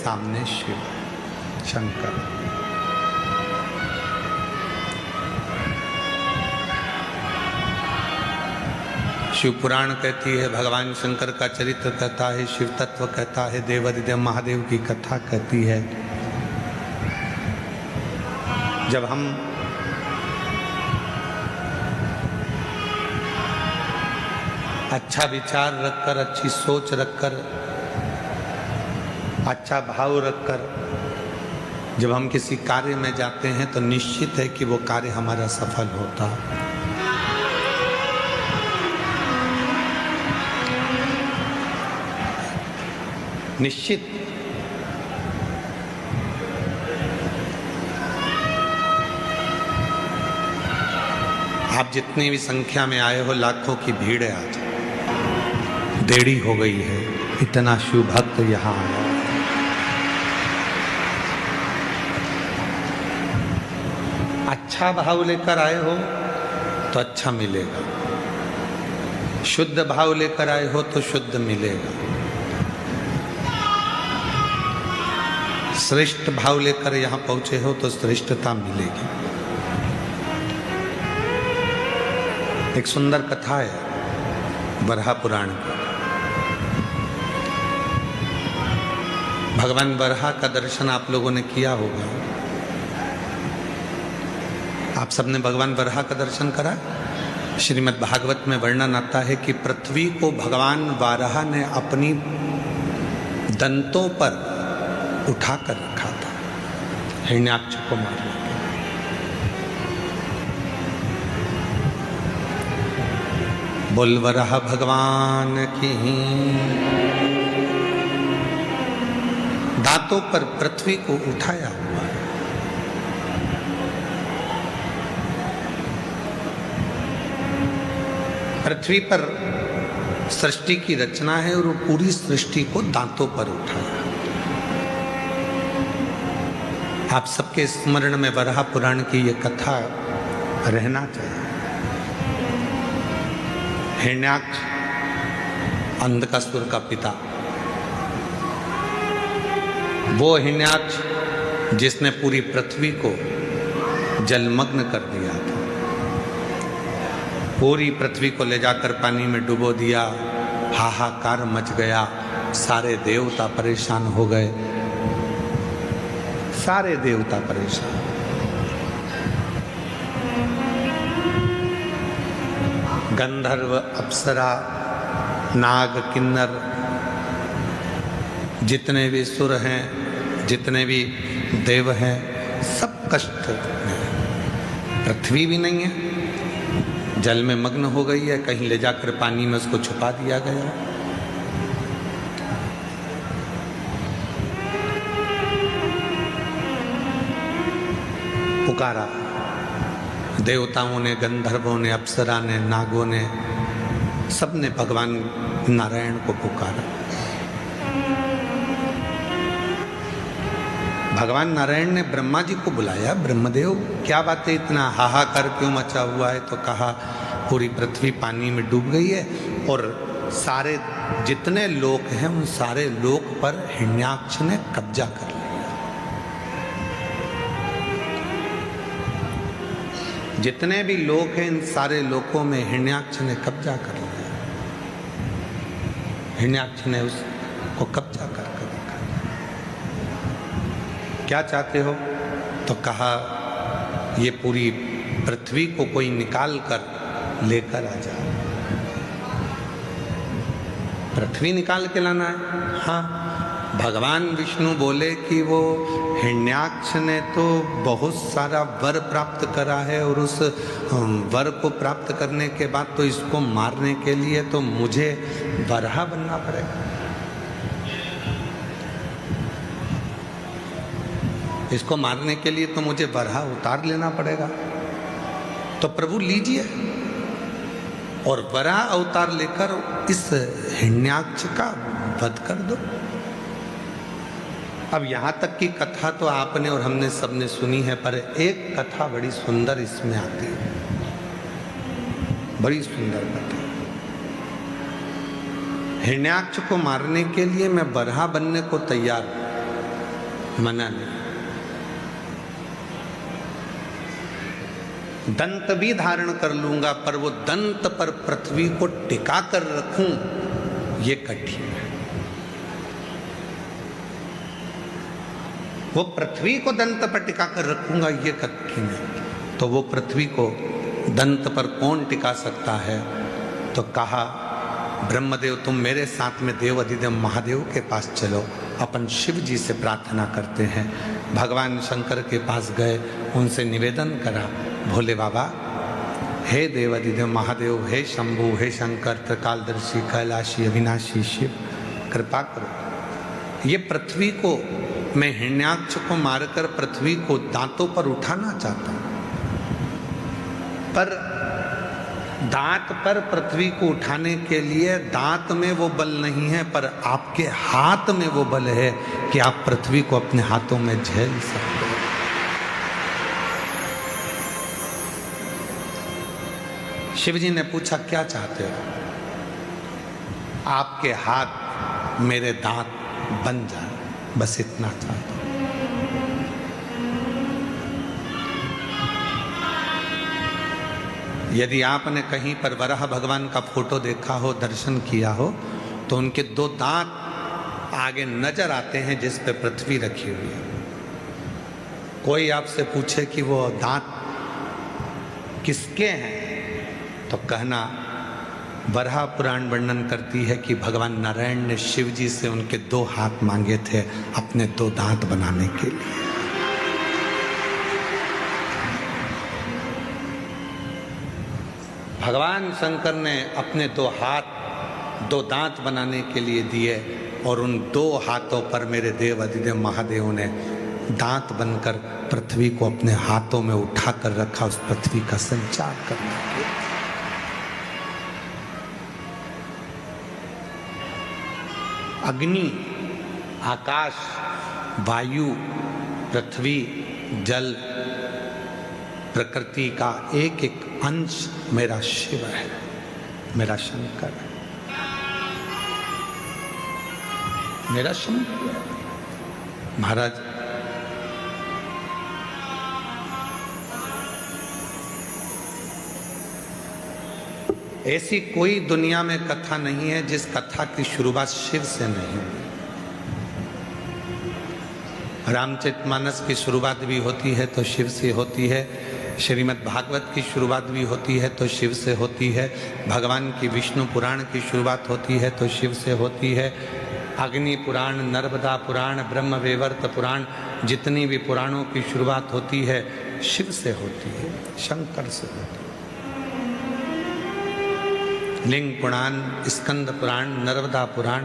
सामने शिव शंकर। शिव पुराण कहती है, भगवान शंकर का चरित्र कहता है, शिव तत्व कहता है, देवादिदेव महादेव की कथा कहती है। जब हम अच्छा विचार रखकर, अच्छी सोच रखकर, अच्छा भाव रखकर जब हम किसी कार्य में जाते हैं तो निश्चित है कि वो कार्य हमारा सफल होता है। निश्चित। आप जितनी भी संख्या में आए हो, लाखों की भीड़ है, आज देरी हो गई है, इतना शिव भक्त यहाँ आया। अच्छा भाव लेकर आए हो तो अच्छा मिलेगा, शुद्ध भाव लेकर आए हो तो शुद्ध मिलेगा, श्रेष्ठ भाव लेकर यहाँ पहुंचे हो तो श्रेष्ठता मिलेगी। एक सुंदर कथा है बरहा पुराण की। भगवान बरहा का दर्शन आप लोगों ने किया होगा। आप सबने भगवान बरहा का दर्शन करा। श्रीमद् भागवत में वर्णन आता है कि पृथ्वी को भगवान वाराह ने अपनी दंतों पर उठाकर रखा था हिरण्याक्ष को मारने के। बोल वराह भगवान की। दांतों पर पृथ्वी को उठाया हुआ है। पृथ्वी पर सृष्टि की रचना है और वो पूरी सृष्टि को दांतों पर उठाया। आप सबके स्मरण में वराह पुराण की ये कथा रहना चाहिए। हिरण्याक्ष अंधकासुर का पिता, वो हिरण्याक्ष जिसने पूरी पृथ्वी को जलमग्न कर दिया था। पूरी पृथ्वी को ले जाकर पानी में डुबो दिया, हाहाकार मच गया, सारे देवता परेशान हो गए, सारे देवता परेशान। गंधर्व, अप्सरा, नाग, किन्नर, जितने भी सुर हैं, जितने भी देव हैं, सब कष्ट में। पृथ्वी भी नहीं है, जल में मग्न हो गई है, कहीं ले जाकर पानी में उसको छुपा दिया गया। पुकारा देवताओं ने, गंधर्वों ने, अप्सरा ने, नागों ने, सबने भगवान नारायण को पुकारा। भगवान नारायण ने ब्रह्मा जी को बुलाया। ब्रह्मदेव, क्या बात है, इतना हाहाकार क्यों मचा हुआ है? तो कहा पूरी पृथ्वी पानी में डूब गई है और सारे जितने लोक हैं उन सारे लोक पर हिरण्याक्ष ने कब्जा कर लिया। जितने भी लोक हैं इन सारे लोकों में हिरण्याक्ष ने कब्जा कर लिया। हिरण्याक्ष ने उसको कब्जा कर रखा। क्या चाहते हो? तो कहा ये पूरी पृथ्वी को कोई निकाल कर लेकर आ जाए। पृथ्वी निकाल के लाना है? हाँ। भगवान विष्णु बोले कि वो हिरण्याक्ष ने तो बहुत सारा वर प्राप्त करा है और उस वर को प्राप्त करने के बाद तो इसको मारने के लिए तो मुझे वराह बनना पड़ेगा। इसको मारने के लिए तो मुझे वराह उतार लेना पड़ेगा। तो प्रभु लीजिए और वराह अवतार लेकर इस हिरण्याक्ष का वध कर दो। अब यहाँ तक की कथा तो आपने और हमने सबने सुनी है, पर एक कथा बड़ी सुंदर इसमें आती है, बड़ी सुंदर कथा। हिरण्याक्ष को मारने के लिए मैं वराह बनने को तैयार हूं। मना नहीं। दंत भी धारण कर लूंगा, पर वो दंत पर पृथ्वी को टिका कर रखूं, ये कठिन है। वो पृथ्वी को दंत पर टिका कर रखूंगा, ये कठिन है। तो वो पृथ्वी को दंत पर कौन टिका सकता है? तो कहा, ब्रह्मदेव तुम मेरे साथ में देव अधिदेव महादेव के पास चलो, अपन शिव जी से प्रार्थना करते हैं। भगवान शंकर के पास गए, उनसे निवेदन करा, भोले बाबा, हे देव अधिदेव महादेव, हे शंभु, हे शंकर, त्रिकालदर्शी, कैलाशी, अविनाशी शिव, कृपा करो। ये पृथ्वी को, मैं हिरण्याक्ष को मारकर पृथ्वी को दांतों पर उठाना चाहता हूं, पर दांत पर पृथ्वी को उठाने के लिए दांत में वो बल नहीं है, पर आपके हाथ में वो बल है कि आप पृथ्वी को अपने हाथों में झेल सकते हो। शिवजी ने पूछा, क्या चाहते हो? आपके हाथ मेरे दांत बन जाए, बस इतना चाहता हूं। यदि आपने कहीं पर वराह भगवान का फोटो देखा हो, दर्शन किया हो, तो उनके दो दांत आगे नजर आते हैं जिस पे पृथ्वी रखी हुई है। कोई आपसे पूछे कि वो दांत किसके हैं, तो कहना, वराह पुराण वर्णन करती है कि भगवान नारायण ने शिव जी से उनके दो हाथ मांगे थे अपने दो दांत बनाने के लिए। भगवान शंकर ने अपने दो हाथ दो दांत बनाने के लिए दिए, और उन दो हाथों पर मेरे देव अधिदेव महादेव ने दांत बनकर पृथ्वी को अपने हाथों में उठा कर रखा, उस पृथ्वी का संचार करने के लिए। अग्नि, आकाश, वायु, पृथ्वी, जल, प्रकृति का एक एक अंश मेरा शिव है, मेरा शंकर है, मेरा शंकर है। महाराज, ऐसी कोई दुनिया में कथा नहीं है जिस कथा की शुरुआत शिव से नहीं हुई। रामचरितमानस की शुरुआत भी होती है तो शिव से होती है, श्रीमद् भागवत की शुरुआत भी होती है तो शिव से होती है, भगवान की विष्णु पुराण की शुरुआत होती है तो शिव से होती है, अग्नि पुराण, नर्मदा पुराण, ब्रह्म वैवर्त पुराण, जितनी भी पुराणों की शुरुआत होती है शिव से होती है, शंकर से होती है। लिंग पुराण, स्कंद पुराण, नर्मदा पुराण,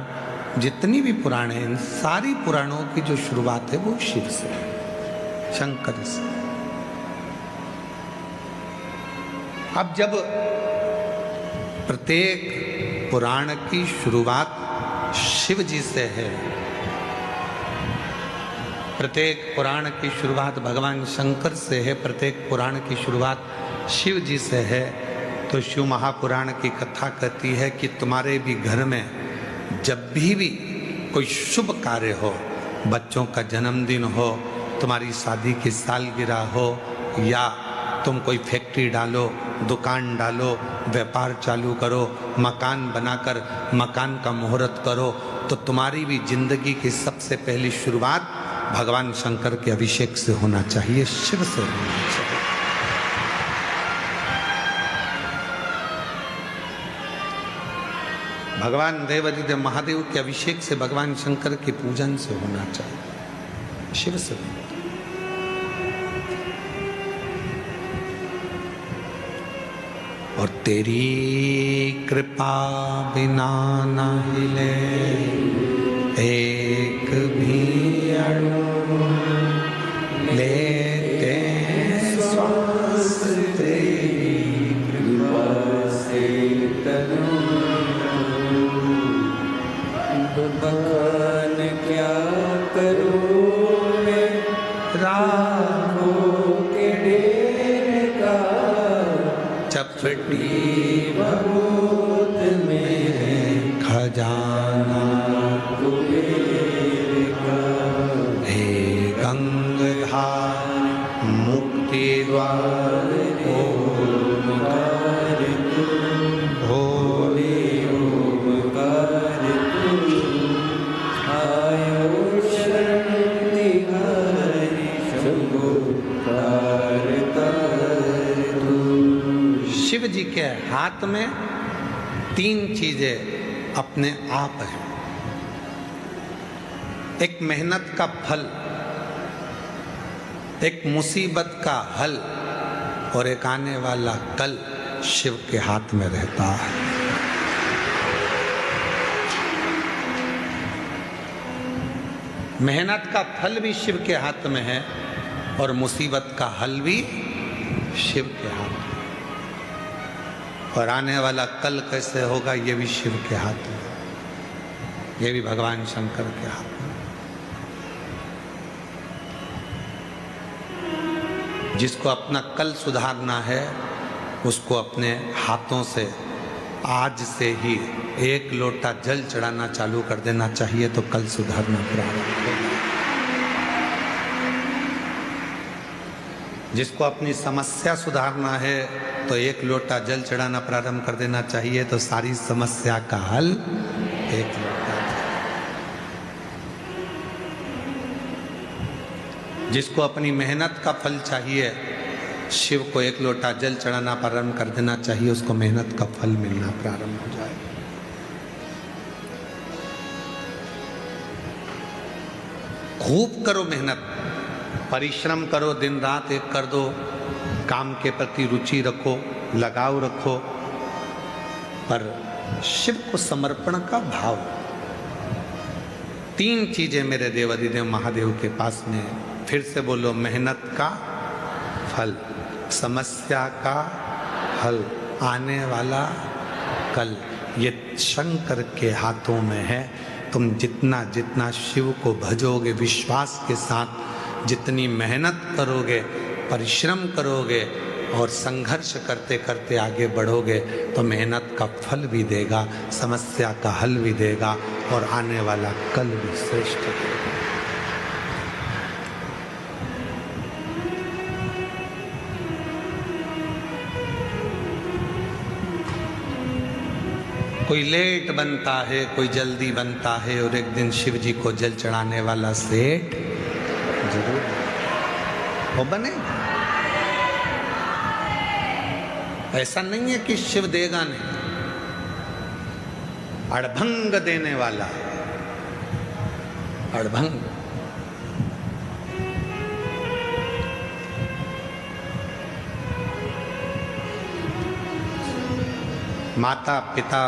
जितनी भी पुराण हैं, इन सारी पुराणों की जो शुरुआत है वो शिव से है, शंकर से। अब जब प्रत्येक पुराण की शुरुआत शिव जी से है, प्रत्येक पुराण की शुरुआत भगवान शंकर से है, प्रत्येक पुराण की शुरुआत शिव जी से है, तो शिव महापुराण की कथा कहती है कि तुम्हारे भी घर में जब भी कोई शुभ कार्य हो, बच्चों का जन्मदिन हो, तुम्हारी शादी की सालगिरह हो, या तुम कोई फैक्ट्री डालो, दुकान डालो, व्यापार चालू करो, मकान बनाकर मकान का मुहूर्त करो, तो तुम्हारी भी जिंदगी की सबसे पहली शुरुआत भगवान शंकर के अभिषेक से होना चाहिए, शिव से होना चाहिए। भगवान देवाधिदेव महादेव के अभिषेक से, भगवान शंकर के पूजन से होना चाहिए, शिव से। और तेरी कृपा बिना न हिले एक भी अणु, लेते श्वास तेरी कृपा से तनु। भगवान क्या करूं मैं राहों के डेरे का, चपटी बहुत मेरे खजाना कुबेर का। हे जी के हाथ में 3 चीजें अपने आप हैं। एक मेहनत का फल, एक मुसीबत का हल और एक आने वाला कल शिव के हाथ में रहता है। मेहनत का फल भी शिव के हाथ में है और मुसीबत का हल भी शिव के हाथ में, और आने वाला कल कैसे होगा ये भी शिव के हाथ में, ये भी भगवान शंकर के हाथ में। जिसको अपना कल सुधारना है उसको अपने हाथों से आज से ही 1 लोटा जल चढ़ाना चालू कर देना चाहिए, तो कल सुधारना प्रारंभ होगा। जिसको अपनी समस्या सुधारना है तो 1 लोटा जल चढ़ाना प्रारंभ कर देना चाहिए, तो सारी समस्या का हल 1 लोटा जल। जिसको अपनी मेहनत का फल चाहिए, शिव को 1 लोटा जल चढ़ाना प्रारंभ कर देना चाहिए, उसको मेहनत का फल मिलना प्रारंभ हो जाए। खूब करो मेहनत, परिश्रम करो, दिन रात एक कर दो, काम के प्रति रुचि रखो, लगाव रखो, पर शिव को समर्पण का भाव। 3 चीजें मेरे देवाधिदेव महादेव के पास में, फिर से बोलो, मेहनत का फल, समस्या का हल, आने वाला कल, ये शंकर के हाथों में है। तुम जितना जितना शिव को भजोगे, विश्वास के साथ जितनी मेहनत करोगे, परिश्रम करोगे और संघर्ष करते करते आगे बढ़ोगे, तो मेहनत का फल भी देगा, समस्या का हल भी देगा और आने वाला कल भी श्रेष्ठ देगा। कोई लेट बनता है, कोई जल्दी बनता है, और एक दिन शिव जी को जल चढ़ाने वाला सेठ जरूर वो बनेगा। ऐसा नहीं है कि शिव देगा नहीं, अड़भंग देने वाला, अड़भंग। माता पिता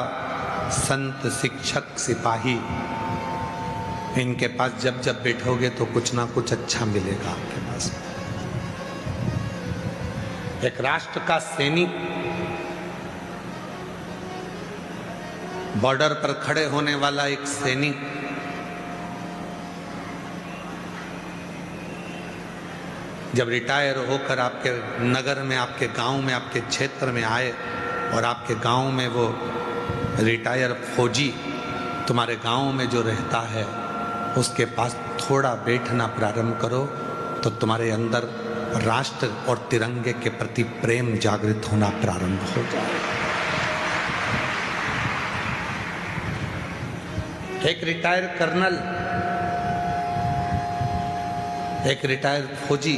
संत शिक्षक सिपाही, इनके पास जब जब बैठोगे तो कुछ ना कुछ अच्छा मिलेगा आपके पास। एक राष्ट्र का सैनिक बॉर्डर पर खड़े होने वाला एक सैनिक जब रिटायर होकर आपके नगर में, आपके गांव में, आपके क्षेत्र में आए और आपके गांव में वो रिटायर फौजी तुम्हारे गांव में जो रहता है उसके पास थोड़ा बैठना प्रारंभ करो, तो तुम्हारे अंदर राष्ट्र और तिरंगे के प्रति प्रेम जागृत होना प्रारंभ हो जाए। एक रिटायर कर्नल, एक रिटायर फौजी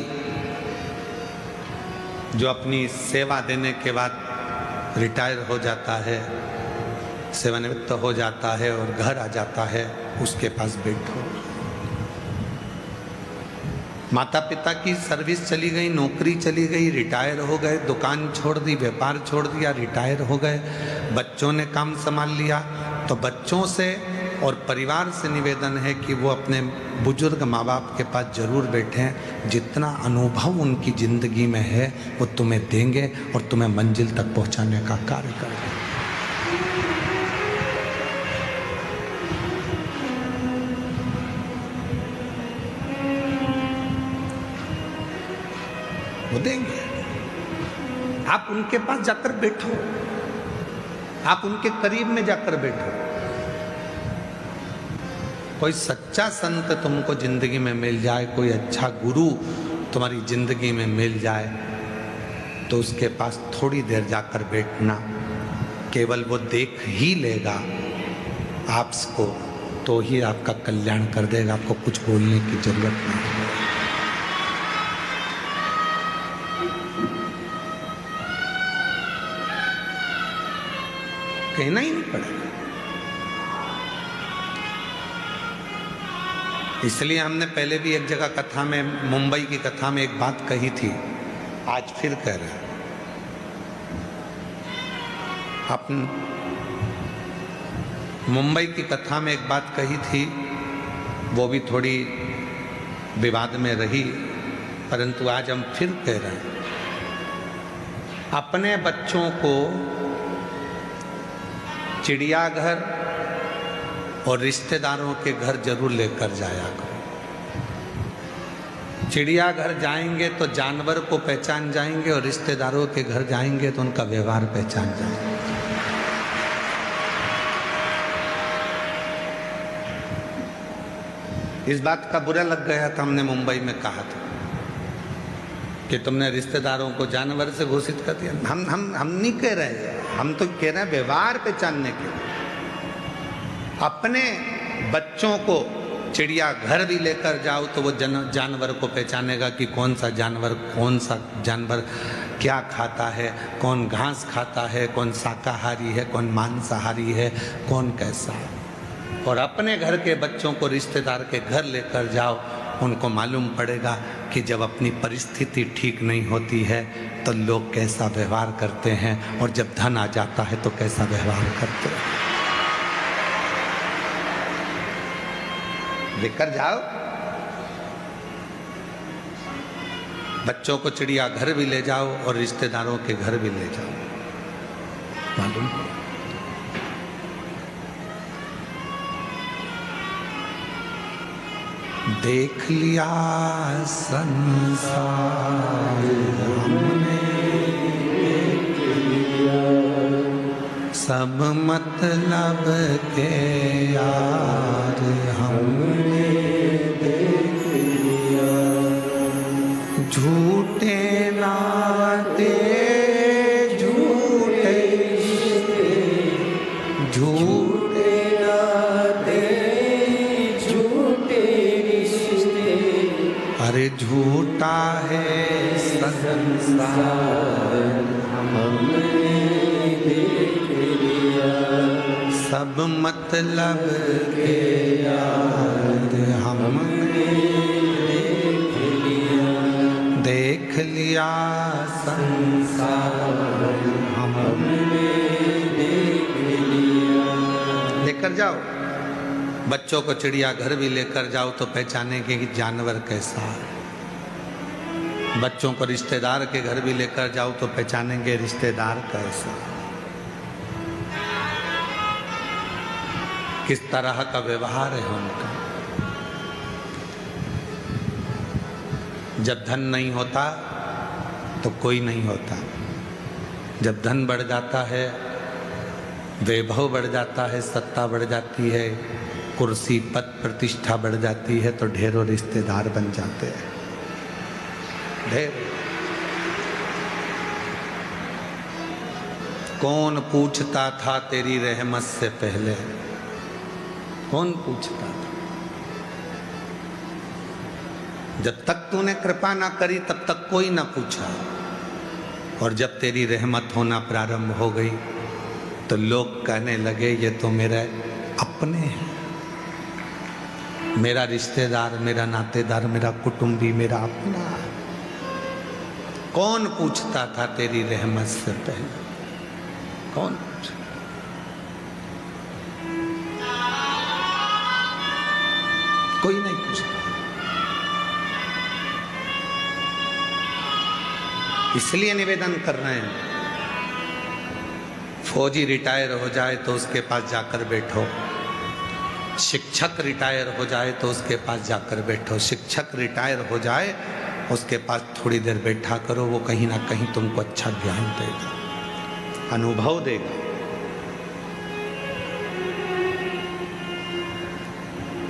जो अपनी सेवा देने के बाद रिटायर हो जाता है, सेवानिवृत्त हो जाता है और घर आ जाता है, उसके पास बैठो। माता पिता की सर्विस चली गई, नौकरी चली गई, रिटायर हो गए, दुकान छोड़ दी, व्यापार छोड़ दिया, रिटायर हो गए, बच्चों ने काम संभाल लिया, तो बच्चों से और परिवार से निवेदन है कि वो अपने बुजुर्ग माँ बाप के पास जरूर बैठें। जितना अनुभव उनकी जिंदगी में है वो तुम्हें देंगे और तुम्हें मंजिल तक पहुंचाने का कार्य करेंगे। वो देंगे। आप उनके पास जाकर बैठो, आप उनके करीब में जाकर बैठो। कोई सच्चा संत तुमको जिंदगी में मिल जाए, कोई अच्छा गुरु तुम्हारी जिंदगी में मिल जाए, तो उसके पास थोड़ी देर जाकर बैठना। केवल वो देख ही लेगा आपको तो ही आपका कल्याण कर देगा, आपको कुछ बोलने की जरूरत नहीं है। कहना ही नहीं पड़ेगा। इसलिए हमने पहले भी एक जगह कथा में, मुंबई की कथा में एक बात कही थी, आज फिर कह रहे हैं। अपन मुंबई की कथा में एक बात कही थी, वो भी थोड़ी विवाद में रही, परंतु आज हम फिर कह रहे हैं। अपने बच्चों को चिड़ियाघर और रिश्तेदारों के घर जरूर लेकर जाया करो। चिड़ियाघर जाएंगे तो जानवर को पहचान जाएंगे और रिश्तेदारों के घर जाएंगे तो उनका व्यवहार पहचान जाएंगे। इस बात का बुरा लग गया था, हमने मुंबई में कहा था कि तुमने रिश्तेदारों को जानवर से घोषित कर दिया। हम नहीं कह रहे, हम तो कह रहे हैं व्यवहार पहचानने के लिए। अपने बच्चों को चिड़ियाघर भी लेकर जाओ तो वो जानवर को पहचानेगा कि कौन सा जानवर क्या खाता है, कौन घास खाता है, कौन शाकाहारी है, कौन मांसाहारी है, कौन कैसा है। और अपने घर के बच्चों को रिश्तेदार के घर लेकर जाओ, उनको मालूम पड़ेगा कि जब अपनी परिस्थिति ठीक नहीं होती है तो लोग कैसा व्यवहार करते हैं, और जब धन आ जाता है तो कैसा व्यवहार करते हैं। लेकर जाओ बच्चों को, चिड़ियाघर भी ले जाओ और रिश्तेदारों के घर भी ले जाओ, मालूम। देख लिया संसार हमने, सब मतलब के यार हमने देख लिया। झूठे नाते झूठे झूठे नाते झूठे रिश्ते, अरे झूठा है संसार हमने देख लिया। सब मतलब के यार हमने देख लिया संसार हमने देख लिया। लेकर जाओ बच्चों को, चिड़ियाघर भी लेकर जाओ तो पहचानेंगे कि जानवर कैसा है। बच्चों को रिश्तेदार के घर भी लेकर जाओ तो पहचानेंगे रिश्तेदार कैसा, किस तरह का व्यवहार है उनका। जब धन नहीं होता तो कोई नहीं होता, जब धन बढ़ जाता है, वैभव बढ़ जाता है, सत्ता बढ़ जाती है, कुर्सी पद प्रतिष्ठा बढ़ जाती है, तो ढेरों रिश्तेदार बन जाते हैं, ढेर। कौन पूछता था तेरी रहमत से पहले, कौन पूछता था? जब तक तूने कृपा ना करी तब तक कोई ना पूछा, और जब तेरी रहमत होना प्रारंभ हो गई तो लोग कहने लगे ये तो मेरे अपने हैं, मेरा रिश्तेदार, मेरा नातेदार, मेरा कुटुंबी, मेरा अपना। कौन पूछता था तेरी रहमत से पहले, कौन पूछा? कोई नहीं पूछता। इसलिए निवेदन कर रहे हैं, फौजी रिटायर हो जाए तो उसके पास जाकर बैठो, शिक्षक रिटायर हो जाए तो उसके पास जाकर बैठो। शिक्षक रिटायर हो जाए उसके पास थोड़ी देर बैठा करो, वो कहीं ना कहीं तुमको अच्छा ज्ञान देगा, अनुभव देगा।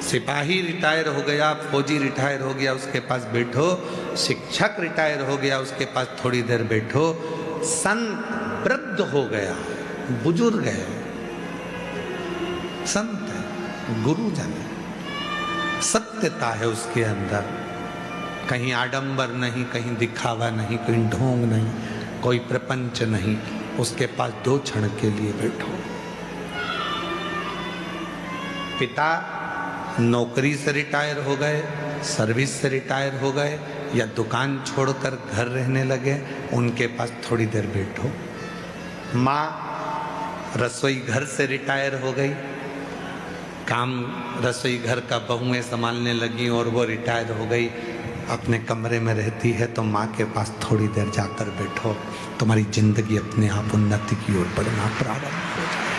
सिपाही रिटायर हो गया, फौजी रिटायर हो गया, उसके पास बैठो। शिक्षक रिटायर हो गया, उसके पास थोड़ी देर बैठो। संत वृद्ध हो गया, बुजुर्ग है, संत है, गुरुजन है, सत्यता है उसके अंदर, कहीं आडंबर नहीं, कहीं दिखावा नहीं, कहीं ढोंग नहीं, कोई प्रपंच नहीं। उसके पास 2 क्षण के लिए बैठो, पिता नौकरी से रिटायर हो गए, सर्विस से रिटायर हो गए या दुकान छोड़कर घर रहने लगे, उनके पास थोड़ी देर बैठो। माँ रसोई घर से रिटायर हो गई, काम रसोई घर का बहुएं संभालने लगी और वो रिटायर हो गई, अपने कमरे में रहती है, तो माँ के पास थोड़ी देर जाकर बैठो, तुम्हारी जिंदगी अपने आप उन्नति की ओर बढ़ना प्रारंभ हो जाए।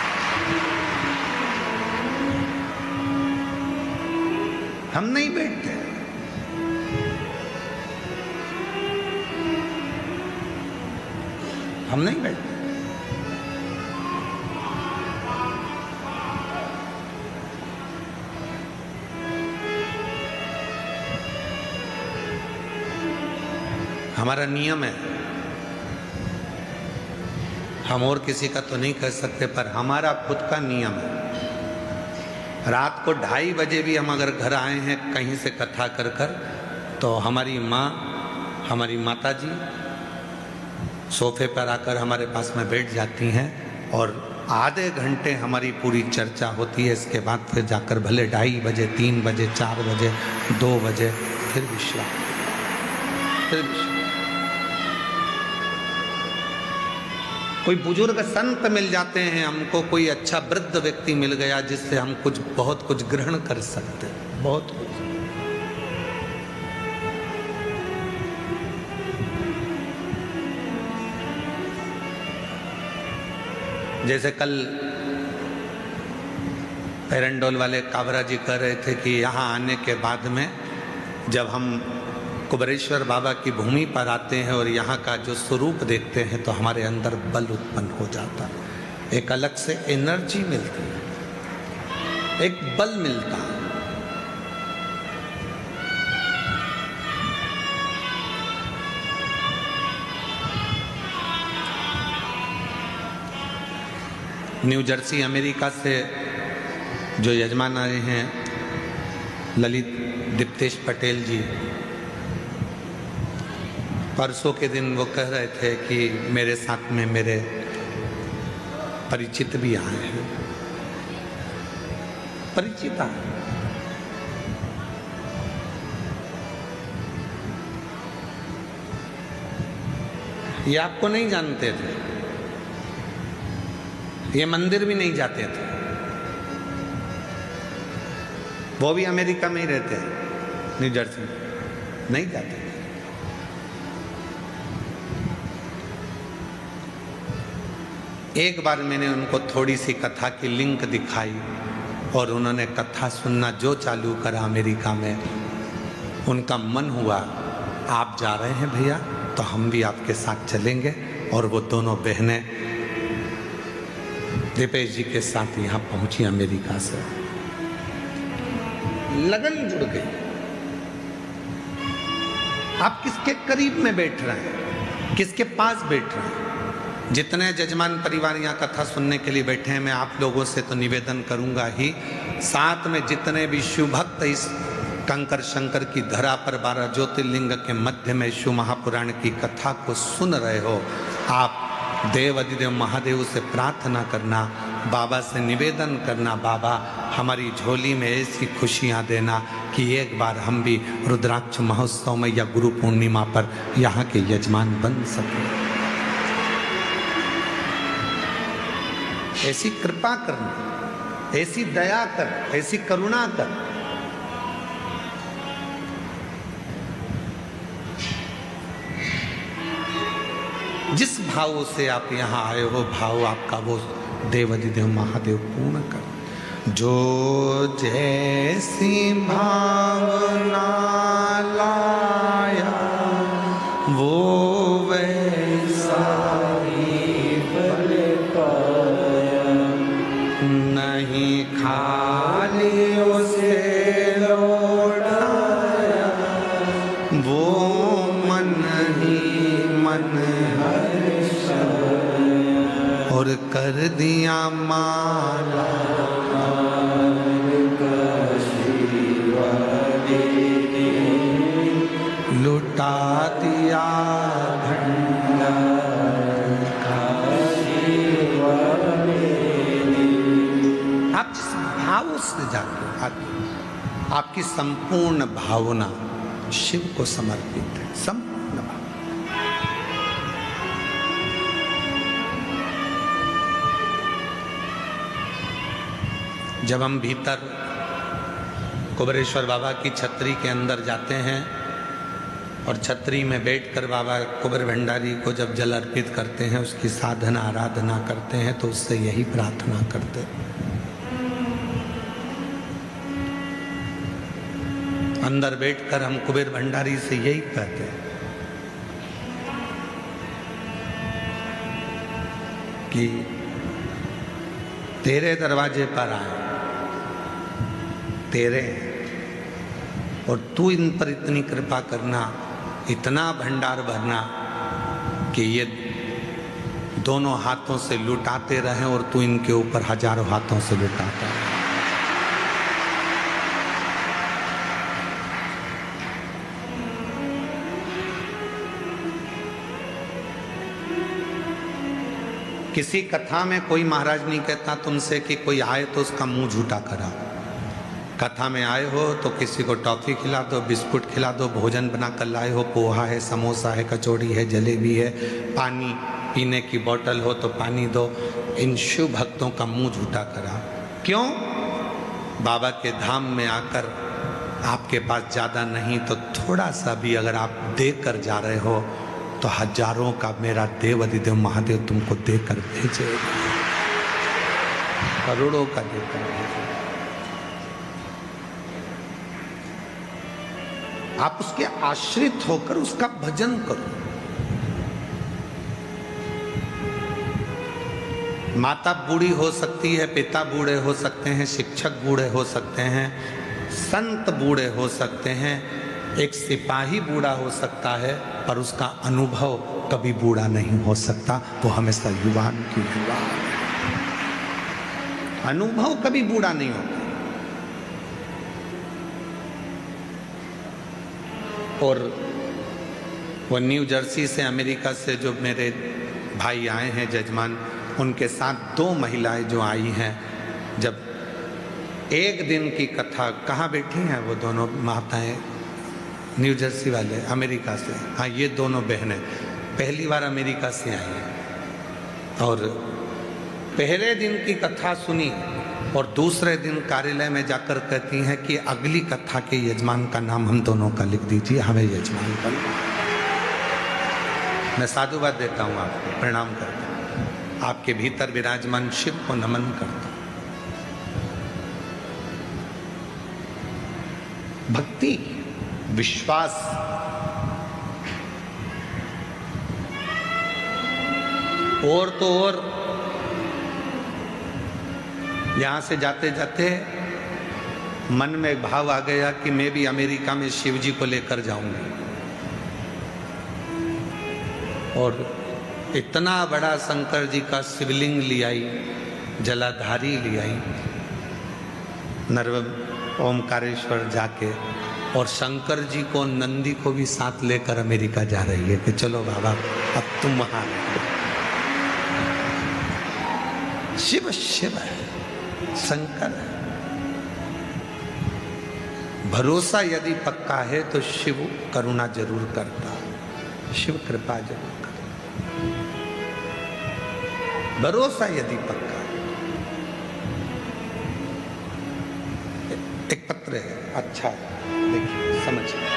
हम नहीं बैठते, हम नहीं बैठते। हमारा नियम है, हम और किसी का तो नहीं कर सकते, पर हमारा खुद का नियम है। रात को 2:30 बजे भी हम अगर घर आए हैं कहीं से कथा कर कर, तो हमारी माँ, हमारी माता जी सोफे पर आकर हमारे पास में बैठ जाती हैं और आधे घंटे हमारी पूरी चर्चा होती है। इसके बाद फिर जाकर भले 2:30 बजे, 3 बजे, 4 बजे, 2 बजे फिर विश्राम, फिर विश्राम। कोई बुजुर्ग संत मिल जाते हैं हमको, कोई अच्छा वृद्ध व्यक्ति मिल गया जिससे हम कुछ बहुत कुछ ग्रहण कर सकते हैं, बहुत कुछ। जैसे कल एरंडोल वाले काबरा जी कह रहे थे कि यहाँ आने के बाद में जब हम कुबरेश्वर बाबा की भूमि पर आते हैं और यहाँ का जो स्वरूप देखते हैं तो हमारे अंदर बल उत्पन्न हो जाता है, एक अलग से एनर्जी मिलती है, एक बल मिलता है। न्यू जर्सी अमेरिका से जो यजमान आए हैं ललित दीप्तेश पटेल जी, परसों के दिन वो कह रहे थे कि मेरे साथ में मेरे परिचित भी आए हैं, परिचित आए। ये आपको नहीं जानते थे, ये मंदिर भी नहीं जाते थे, वो भी अमेरिका में ही रहते हैं, न्यू जर्सी में नहीं जाते। एक बार मैंने उनको थोड़ी सी कथा की लिंक दिखाई और उन्होंने कथा सुनना जो चालू करा अमेरिका में, उनका मन हुआ आप जा रहे हैं भैया तो हम भी आपके साथ चलेंगे, और वो दोनों बहनें दीपेश जी के साथ यहाँ पहुंची अमेरिका से। लगन जुड़ गई। आप किसके करीब में बैठ रहे हैं, किसके पास बैठ रहे हैं? जितने जजमान परिवार यहाँ कथा सुनने के लिए बैठे हैं, मैं आप लोगों से तो निवेदन करूंगा ही, साथ में जितने भी शिव भक्त इस कंकर शंकर की धरा पर 12 ज्योतिर्लिंग के मध्य में शिव महापुराण की कथा को सुन रहे हो, आप देव अधिदेव महादेव से प्रार्थना करना, बाबा से निवेदन करना, बाबा हमारी झोली में ऐसी खुशियाँ देना कि एक बार हम भी रुद्राक्ष महोत्सव में या गुरु पूर्णिमा पर यहाँ के यजमान बन सकें। ऐसी कृपा करना, ऐसी दया कर, ऐसी करुणा कर। जिस भाव से आप यहाँ आए हो, भाव आपका वो देव अधिदेव महादेव पूर्ण कर। जो जैसी भावना लाया वो वैसा ही फल पाया, नहीं खाली उसे लौटाया, वो मन ही मन और कर दिया माला लुटा दिया आप जिस भाव से जाके आके आपकी संपूर्ण भावना शिव को समर्पित है, संपूर्ण भावना। जब हम भीतर कुबेरेश्वर बाबा की छतरी के अंदर जाते हैं और छतरी में बैठकर बाबा कुबेर भंडारी को जब जल अर्पित करते हैं, उसकी साधना आराधना करते हैं, तो उससे यही प्रार्थना करते हैं। अंदर बैठकर हम कुबेर भंडारी से यही कहते हैं कि तेरे दरवाजे पर आए, तेरे, और तू इन पर इतनी कृपा करना, इतना भंडार भरना कि ये दोनों हाथों से लुटाते रहें और तू इनके ऊपर हजारों हाथों से लुटाता है। किसी कथा में कोई महाराज नहीं कहता तुमसे कि कोई आए तो उसका मुंह झूठा करा। कथा में आए हो तो किसी को टॉफी खिला दो, बिस्कुट खिला दो, भोजन बना कर लाए हो, पोहा है, समोसा है, कचौड़ी है, जलेबी है, पानी पीने की बोतल हो तो पानी दो। इन शिव भक्तों का मुंह झूठा करा। क्यों? बाबा के धाम में आकर आपके पास ज़्यादा नहीं तो थोड़ा सा भी अगर आप देकर जा रहे हो तो हजारों का मेरा देव अधिदेव महादेव तुमको देकर भेजेगा, करोड़ों का देकर भेजेगा। आप उसके आश्रित होकर उसका भजन करो। माता बूढ़ी हो सकती है, पिता बूढ़े हो सकते हैं, शिक्षक बूढ़े हो सकते हैं, संत बूढ़े हो सकते हैं, एक सिपाही बूढ़ा हो सकता है, पर उसका अनुभव कभी बूढ़ा नहीं हो सकता। वो हमेशा युवान की युवा, अनुभव कभी बूढ़ा नहीं होता। और वो न्यू जर्सी से, अमेरिका से जो मेरे भाई आए हैं जजमान, उनके साथ 2 महिलाएं जो आई हैं, जब एक दिन की कथा, कहाँ बैठी हैं वो दोनों माताएं? न्यू जर्सी वाले, अमेरिका से। हाँ, ये दोनों बहनें पहली बार अमेरिका से आई हैं और पहले दिन की कथा सुनी और दूसरे दिन कार्यालय में जाकर कहती हैं कि अगली कथा के यजमान का नाम हम दोनों का लिख दीजिए, हमें यजमान बनना। मैं साधुवाद देता हूँ आपको, प्रणाम करता हूँ, आपके भीतर विराजमान शिव को नमन करता हूँ। भक्ति, विश्वास, और तो और यहाँ से जाते जाते मन में एक भाव आ गया कि मैं भी अमेरिका में शिव जी को लेकर जाऊंगी। और इतना बड़ा शंकर जी का शिवलिंग ले आई, जलाधारी ले आई, ओमकारेश्वर जाके, और शंकर जी को, नंदी को भी साथ लेकर अमेरिका जा रही है कि चलो बाबा अब तुम वहां। शिव शिव है, शंकर है। भरोसा यदि पक्का है तो शिव करुणा जरूर करता, शिव कृपा जरूर करता। भरोसा यदि पक्का। एक पत्र है, अच्छा है, देखिए समझिए।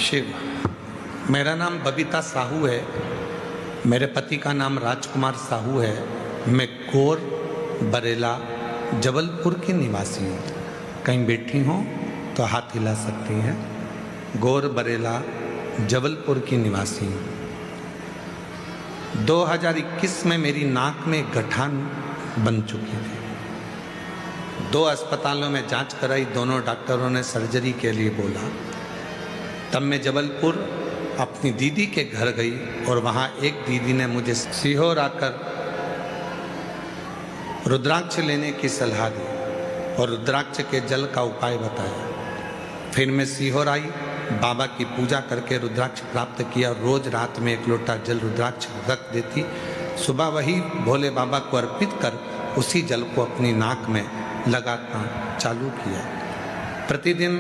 शिव, मेरा नाम बबीता साहू है, मेरे पति का नाम राजकुमार साहू है। मैं गोर बरेला जबलपुर की निवासी हूँ। कहीं बैठी हों तो हाथ हिला सकती हैं। गौर बरेला जबलपुर की निवासी हूँ। 2021 में मेरी नाक में गठान बन चुकी थी। 2 अस्पतालों में जांच कराई, दोनों डॉक्टरों ने सर्जरी के लिए बोला। तब मैं जबलपुर अपनी दीदी के घर गई और वहाँ एक दीदी ने मुझे सीहोर आकर रुद्राक्ष लेने की सलाह दी और रुद्राक्ष के जल का उपाय बताया। फिर मैं सीहोर आई, बाबा की पूजा करके रुद्राक्ष प्राप्त किया। रोज रात में 1 लोटा जल रुद्राक्ष रख देती, सुबह वही भोले बाबा को अर्पित कर उसी जल को अपनी नाक में लगाना चालू किया। प्रतिदिन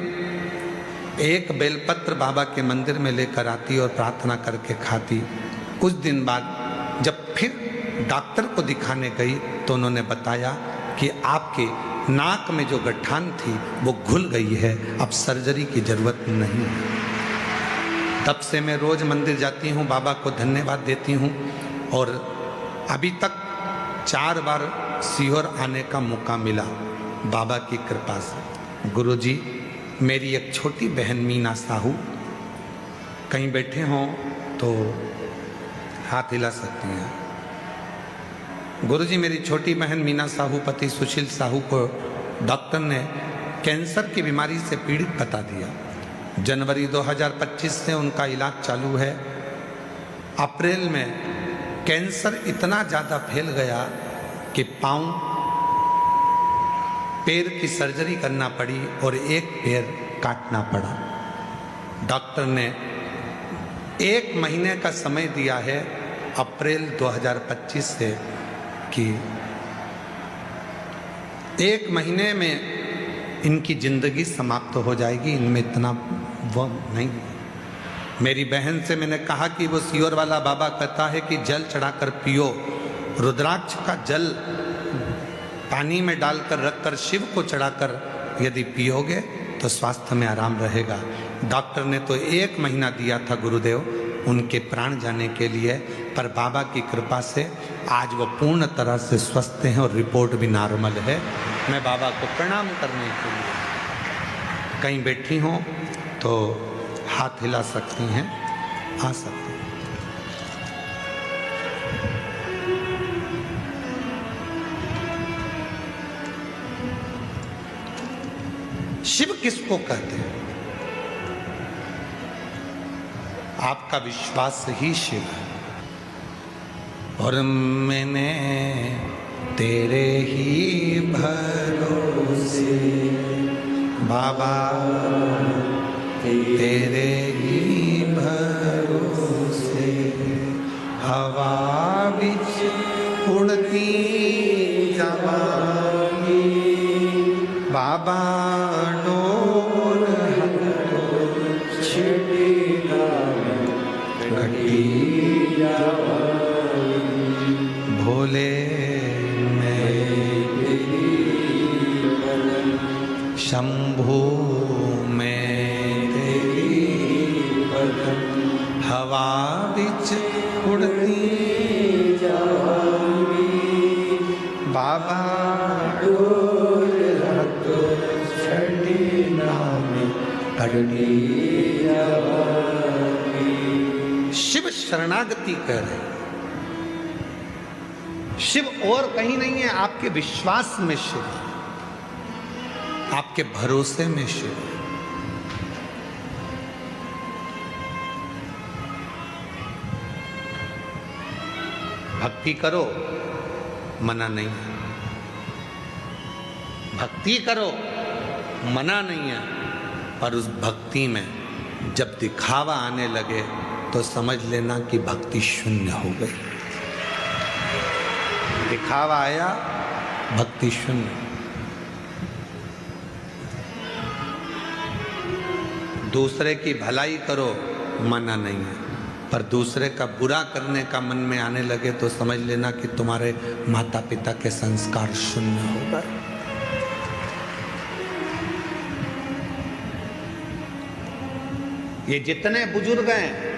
1 बेलपत्र बाबा के मंदिर में लेकर आती और प्रार्थना करके खाती। कुछ दिन बाद जब फिर डॉक्टर को दिखाने गई तो उन्होंने बताया कि आपके नाक में जो गठान थी वो घुल गई है, अब सर्जरी की जरूरत नहीं है। तब से मैं रोज मंदिर जाती हूँ, बाबा को धन्यवाद देती हूँ और अभी तक 4 बार सीहोर आने का मौका मिला बाबा की कृपा से। गुरुजी, मेरी एक छोटी बहन मीना साहू कहीं बैठे हों तो हाथ हिला सकती हैं। गुरुजी, मेरी छोटी बहन मीना साहू पति सुशील साहू को डॉक्टर ने कैंसर की बीमारी से पीड़ित बता दिया। जनवरी 2025 से उनका इलाज चालू है। अप्रैल में कैंसर इतना ज़्यादा फैल गया कि पैर की सर्जरी करना पड़ी और एक पैर काटना पड़ा। डॉक्टर ने 1 महीने का समय दिया है अप्रैल 2025 से कि 1 महीने में इनकी जिंदगी समाप्त हो जाएगी। इनमें इतना वो नहीं। मेरी बहन से मैंने कहा कि वो सीहोर वाला बाबा कहता है कि जल चढ़ाकर पियो। रुद्राक्ष का जल पानी में डालकर रखकर शिव को चढ़ाकर यदि पियोगे तो स्वास्थ्य में आराम रहेगा। डॉक्टर ने तो 1 महीना दिया था गुरुदेव उनके प्राण जाने के लिए, पर बाबा की कृपा से आज वो पूर्ण तरह से स्वस्थ हैं और रिपोर्ट भी नॉर्मल है। मैं बाबा को प्रणाम करने के लिए कहीं बैठी हों तो हाथ हिला सकती हैं, आ सकती हैं। शिव किसको कहते हैं? आपका विश्वास ही शिव है। और मैंने तेरे ही भरोसे बाबा, तेरे ही भरोसे हवा बिच उड़ती जवानी बाबा डोर भोले में शंभू में तेरी हवा बिच उड़ती जावी बाबा डोर छड़ी नामी कड़नी शिव शरणागति कर रहे। शिव और कहीं नहीं है, आपके विश्वास में शिव, आपके भरोसे में शिव। भक्ति करो, मना नहीं है। भक्ति करो, मना नहीं है। पर उस भक्ति में जब दिखावा आने लगे तो समझ लेना कि भक्ति शून्य हो गई। दिखावा आया, भक्ति शून्य। दूसरे की भलाई करो, मना नहीं है, पर दूसरे का बुरा करने का मन में आने लगे तो समझ लेना कि तुम्हारे माता पिता के संस्कार शून्य हो गए। ये जितने बुजुर्ग हैं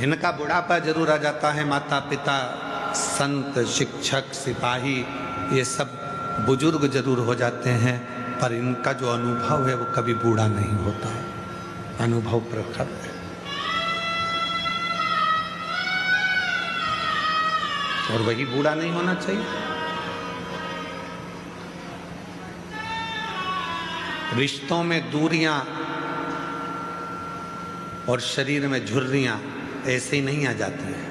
इनका बुढ़ापा जरूर आ जाता है। माता पिता, संत, शिक्षक, सिपाही, ये सब बुजुर्ग जरूर हो जाते हैं, पर इनका जो अनुभव है वो कभी बूढ़ा नहीं होता, अनुभव प्रखर है। और वही बूढ़ा नहीं होना चाहिए। रिश्तों में दूरियां और शरीर में झुर्रियां ऐसे ही नहीं आ जाती हैं।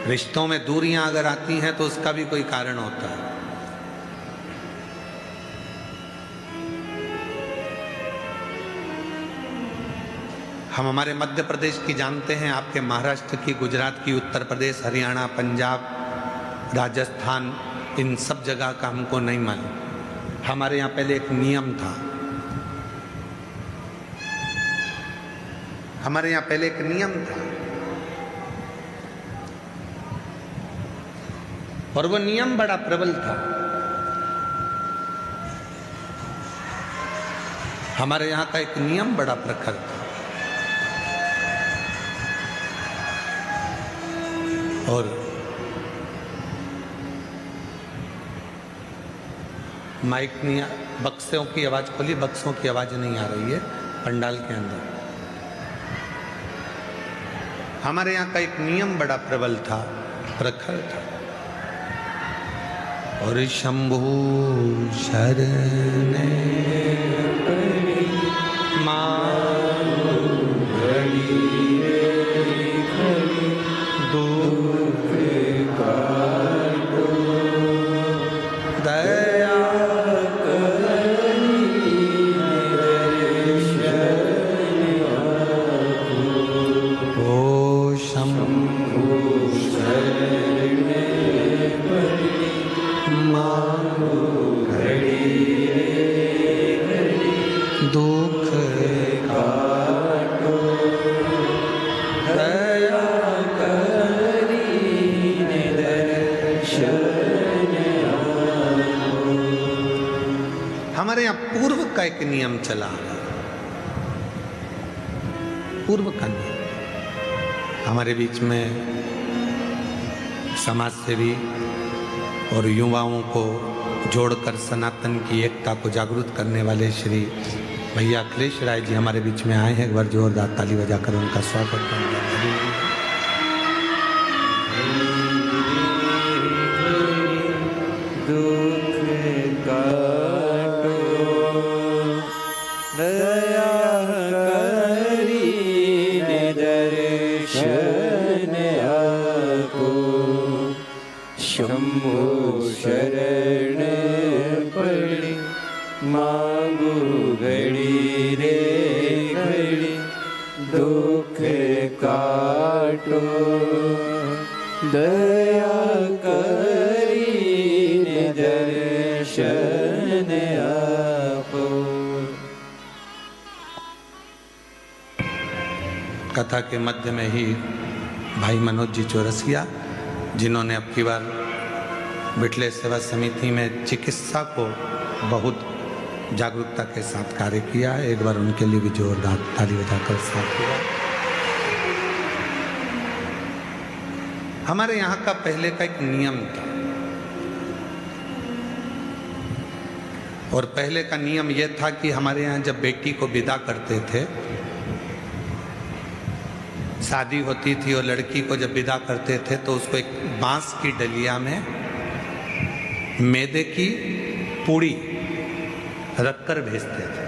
रिश्तों में दूरियां अगर आती हैं तो उसका भी कोई कारण होता है। हम हमारे मध्य प्रदेश की जानते हैं, आपके महाराष्ट्र की, गुजरात की, उत्तर प्रदेश, हरियाणा, पंजाब, राजस्थान, इन सब जगह का हमको नहीं मालूम। हमारे यहाँ पहले एक नियम था, हमारे यहाँ पहले एक नियम था, और वो नियम बड़ा प्रबल था। हमारे यहाँ का एक नियम बड़ा प्रखर था, और माइक नहीं, बक्सों की आवाज खोली, बक्सों की आवाज नहीं आ रही है पंडाल के अंदर। हमारे यहाँ का एक नियम बड़ा प्रबल था, प्रखर था, और शंभु शरणे हमारे यहाँ पूर्व का एक नियम चला, पूर्व का नियम। हमारे बीच में समाज सेवी और युवाओं को जोड़कर सनातन की एकता को जागरूक करने वाले श्री भैया अखिलेश राय जी हमारे बीच में आए हैं। एक बार जोरदार ताली बजाकर उनका स्वागत करेंगे। शंभु शरण पड़ी मांगू घड़ी रे घड़ी, दुख काटो दया करी दर्शन आपो। कथा के मध्य में ही भाई मनोज जी चौरसिया, जिन्होंने अब की बार बिटले सेवा समिति में चिकित्सा को बहुत जागरूकता के साथ कार्य किया है, एक बार उनके लिए भी जोरदार ताली बजाकर साथ किया। हमारे यहाँ का पहले का एक नियम था, और पहले का नियम यह था कि हमारे यहाँ जब बेटी को विदा करते थे, शादी होती थी और लड़की को जब विदा करते थे तो उसको एक बांस की डलिया में मैदे की पूड़ी रखकर भेजते थे।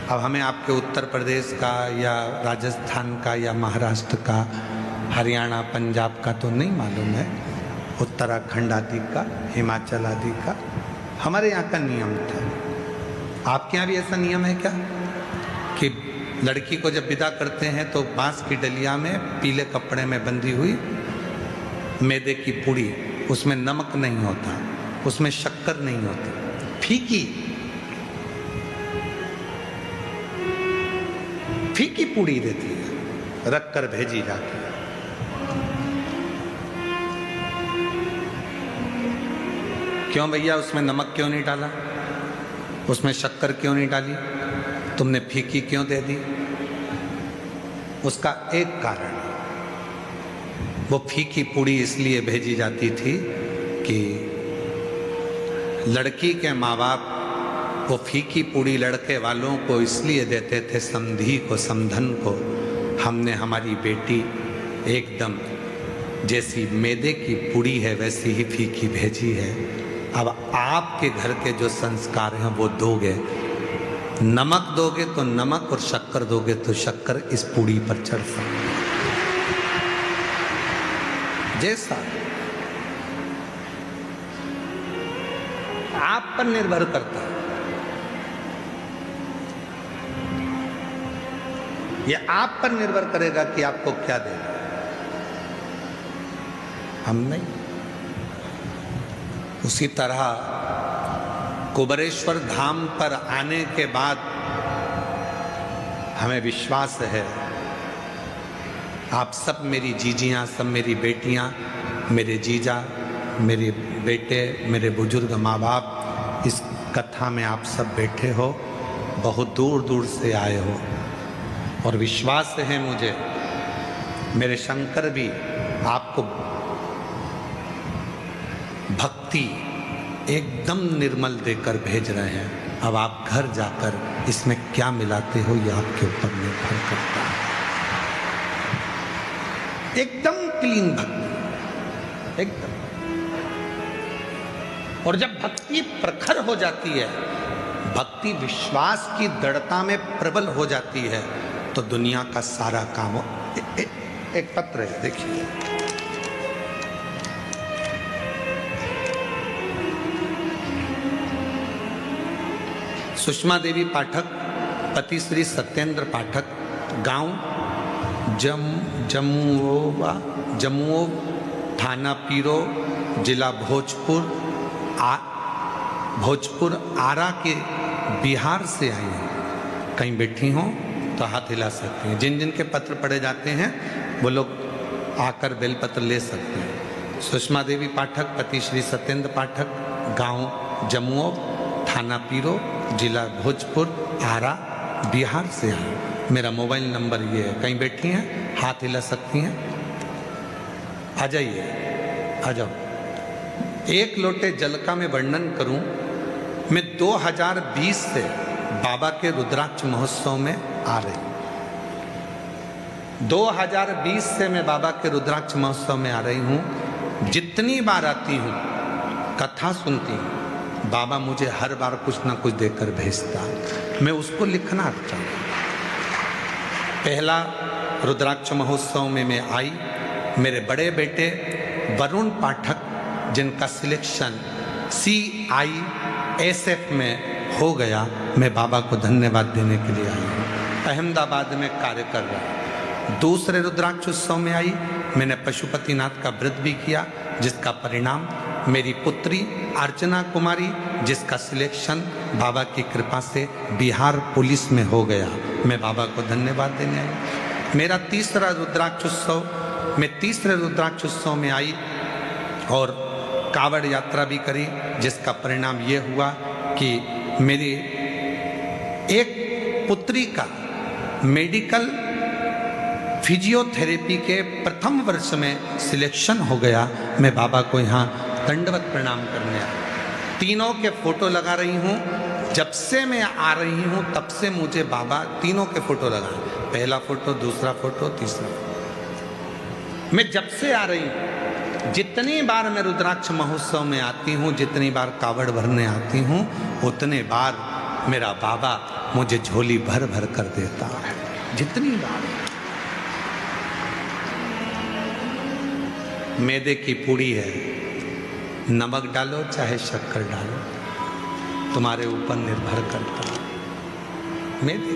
अब हमें आपके उत्तर प्रदेश का या राजस्थान का या महाराष्ट्र का, हरियाणा, पंजाब का तो नहीं मालूम है, उत्तराखंड आदि का, हिमाचल आदि का हमारे यहाँ का नियम था। आपके यहाँ भी ऐसा नियम है क्या कि लड़की को जब विदा करते हैं तो बांस की डलिया में पीले कपड़े में बंधी हुई मैदे की पूड़ी, उसमें नमक नहीं होता, उसमें शक्कर नहीं होती, फीकी फीकी पूड़ी देती है, रख कर भेजी जाती है। क्यों भैया, उसमें नमक क्यों नहीं डाला, उसमें शक्कर क्यों नहीं डाली, तुमने फीकी क्यों दे दी? उसका एक कारण, वो फीकी पूड़ी इसलिए भेजी जाती थी कि लड़की के माँ बाप वो फीकी पूड़ी लड़के वालों को इसलिए देते थे, समधी को, समधन को। हमने हमारी बेटी एकदम जैसी मैदे की पूड़ी है वैसी ही फीकी भेजी है। अब आपके घर के जो संस्कार हैं वो दोगे। नमक दोगे तो नमक और शक्कर दोगे तो शक्कर इस पूड़ी पर चढ़ सकती है। जैसा आप पर निर्भर करता है, ये आप पर निर्भर करेगा कि आपको क्या देना। हम नहीं। उसी तरह कुबेरेश्वर धाम पर आने के बाद हमें विश्वास है, आप सब मेरी जीजियां, सब मेरी बेटियां, मेरे जीजा, मेरे बेटे, मेरे बुजुर्ग माँ बाप, इस कथा में आप सब बैठे हो, बहुत दूर दूर से आए हो। और विश्वास है मुझे, मेरे शंकर भी आपको भक्ति एकदम निर्मल देकर भेज रहे हैं। अब आप घर जाकर इसमें क्या मिलाते हो ये आपके ऊपर निर्भर करता है। एकदम क्लीन भक्ति, एकदम। और जब भक्ति प्रखर हो जाती है, भक्ति विश्वास की दृढ़ता में प्रबल हो जाती है, तो दुनिया का सारा काम हो। एक पत्र है, देखिए। सुषमा देवी पाठक, पति श्री सत्येंद्र पाठक, गांव जमुओ, थाना पीरो, जिला भोजपुर आरा के बिहार से आई हैं। कहीं बैठी हों तो हाथ हिला सकती हैं। जिन जिन के पत्र पढ़े जाते हैं वो लोग आकर बेलपत्र ले सकते हैं। सुषमा देवी पाठक, पति श्री सत्येंद्र पाठक, गांव जमुओ, थाना पीरो, जिला भोजपुर आरा, बिहार से आए। मेरा मोबाइल नंबर ये है। कहीं बैठी हैं, हाथ हिला सकती हैं, आ जाइए, आ जाओ। एक लोटे जल का मैं वर्णन करूं, मैं 2020 से बाबा के रुद्राक्ष महोत्सव में आ रही। 2020 से मैं बाबा के रुद्राक्ष महोत्सव में आ रही हूं। जितनी बार आती हूं, कथा सुनती हूं, बाबा मुझे हर बार कुछ ना कुछ देकर भेजता। मैं उसको लिखना चाहता हूं। पहला रुद्राक्ष महोत्सव में मैं आई, मेरे बड़े बेटे वरुण पाठक, जिनका सिलेक्शन CISF में हो गया, मैं बाबा को धन्यवाद देने के लिए आई हूँ। अहमदाबाद में कार्य कर रहा है। दूसरे रुद्राक्ष उत्सव में आई, मैंने पशुपतिनाथ का व्रत भी किया, जिसका परिणाम मेरी पुत्री अर्चना कुमारी, जिसका सिलेक्शन बाबा की कृपा से बिहार पुलिस में हो गया, मैं बाबा को धन्यवाद देने आई। मेरा तीसरा रुद्राक्ष उत्सव, मैं तीसरे रुद्राक्ष उत्सव में आई और कावड़ यात्रा भी करी, जिसका परिणाम ये हुआ कि मेरी एक पुत्री का मेडिकल फिजियोथेरेपी के प्रथम वर्ष में सिलेक्शन हो गया। मैं बाबा को यहाँ दंडवत प्रणाम करने आया। तीनों के फोटो लगा रही हूँ। जब से मैं आ रही हूँ तब से मुझे बाबा तीनों के फोटो लगा, पहला फोटो, दूसरा फोटो, तीसरा फोटो। मैं जब से आ रही हूँ, जितनी बार मैं रुद्राक्ष महोत्सव में आती हूँ, जितनी बार कावड़ भरने आती हूँ, उतने बार मेरा बाबा मुझे झोली भर भर कर देता है। जितनी बार मैदे की पूड़ी है, नमक डालो चाहे शक्कर डालो, तुम्हारे ऊपर निर्भर करता है। मैदे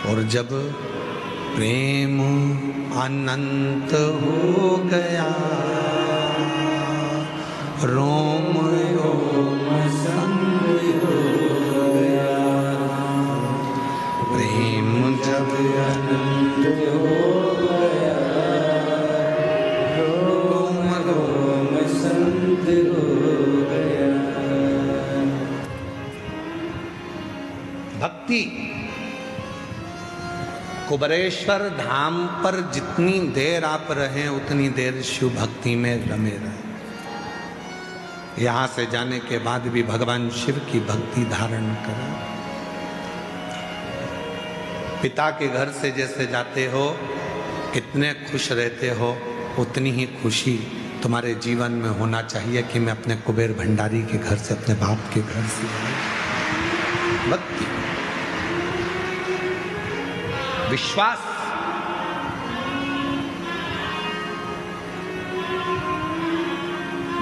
और जब प्रेम अनंत हो गया, रोम रोम संग हो गया, प्रेम जब अनंत हो गया, रोम रोम संग हो गया। कुबेरेश्वर धाम पर जितनी देर आप रहें उतनी देर शिव भक्ति में रमे रहें। यहां से जाने के बाद भी भगवान शिव की भक्ति धारण करें। पिता के घर से जैसे जाते हो, कितने खुश रहते हो, उतनी ही खुशी तुम्हारे जीवन में होना चाहिए कि मैं अपने कुबेर भंडारी के घर से, अपने बाप के घर से आया। भक्ति, विश्वास,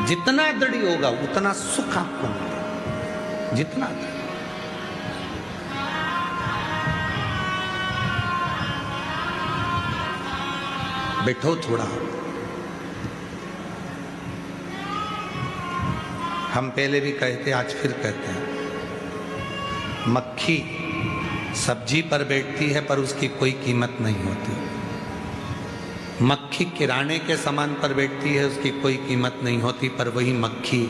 जितना दृढ़ होगा उतना सुख आपको मिलेगा। जितना बैठो थोड़ा। हम पहले भी कहते, आज फिर कहते हैं, मक्खी सब्जी पर बैठती है पर उसकी कोई कीमत नहीं होती। मक्खी किराने के सामान पर बैठती है, उसकी कोई कीमत नहीं होती। पर वही मक्खी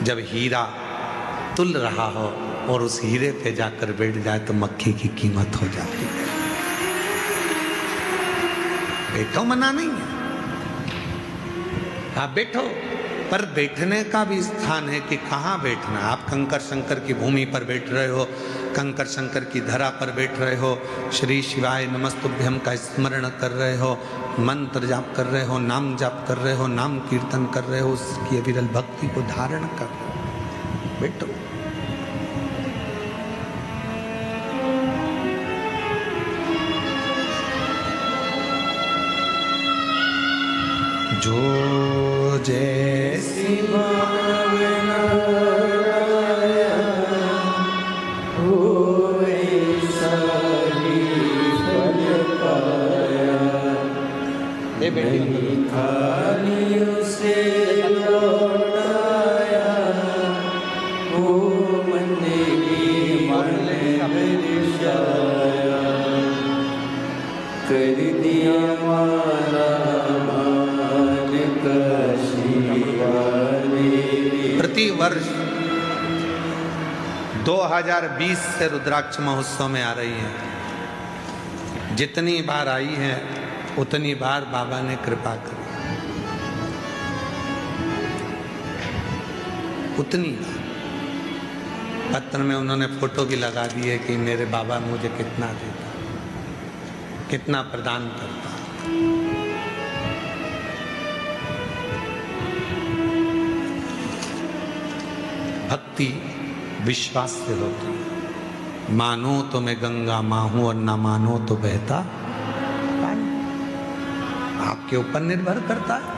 जब हीरा तुल रहा हो और उस हीरे पे जाकर बैठ जाए तो मक्खी की कीमत हो जाती है। बैठो, मना नहीं है, हाँ बैठो, पर बैठने का भी स्थान है कि कहाँ बैठना। आप कंकर शंकर की भूमि पर बैठ रहे हो, कंकर शंकर की धरा पर बैठ रहे हो, श्री शिवाय नमस्तुभ्यम का स्मरण कर रहे हो, मंत्र जाप कर रहे हो, नाम जाप कर रहे हो, नाम कीर्तन कर रहे हो, उसकी अविरल भक्ति को धारण कर रहे हो, बैठो। जो जैसी भावना खाली उसे लौटाया, वो मन की बरसाया, कर दिया माला माल का शिवाले। प्रति वर्ष 2020 से रुद्राक्ष महोत्सव में आ रही है। जितनी बार आई है उतनी बार बाबा ने कृपा करी, उतनी बार। पत्र में उन्होंने फोटो भी लगा दी है कि मेरे बाबा मुझे कितना देता, कितना प्रदान करता। भक्ति विश्वास से होती है। मानो तो मैं गंगा माँ हूं और ना मानो तो बहता पानी। आपके ऊपर निर्भर करता है।